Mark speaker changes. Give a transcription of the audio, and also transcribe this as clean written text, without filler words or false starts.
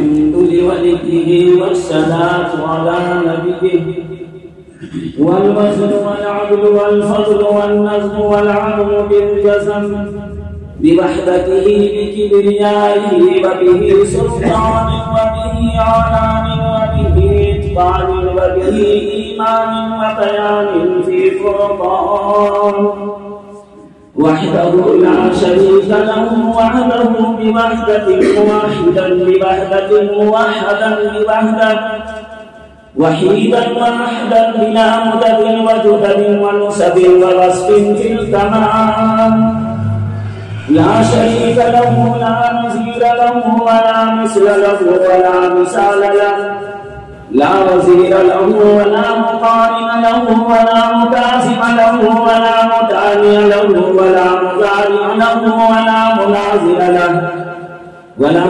Speaker 1: الحمد لوليه والصلاة على نبيه والوزن والعدل والفضل والنظم والعدل بالجزم بوحدته بكبريائه وبه سلطان وبه علام وبه إتقان وبه إيمان وبيان في فرقان وحده لا شريك له وحده بوحدة واحدا بوحدة موحدا بوحدة وحيدا وحدا بلا مدد وجدد ونسب ورسب في الكمال لا شريك له لا نظير له ولا مثل له ولا مثال له لا وزير له ولا مقارن له ولا مكافئ له ولا متاني له ولا مضارع له ولا مناظر له ولا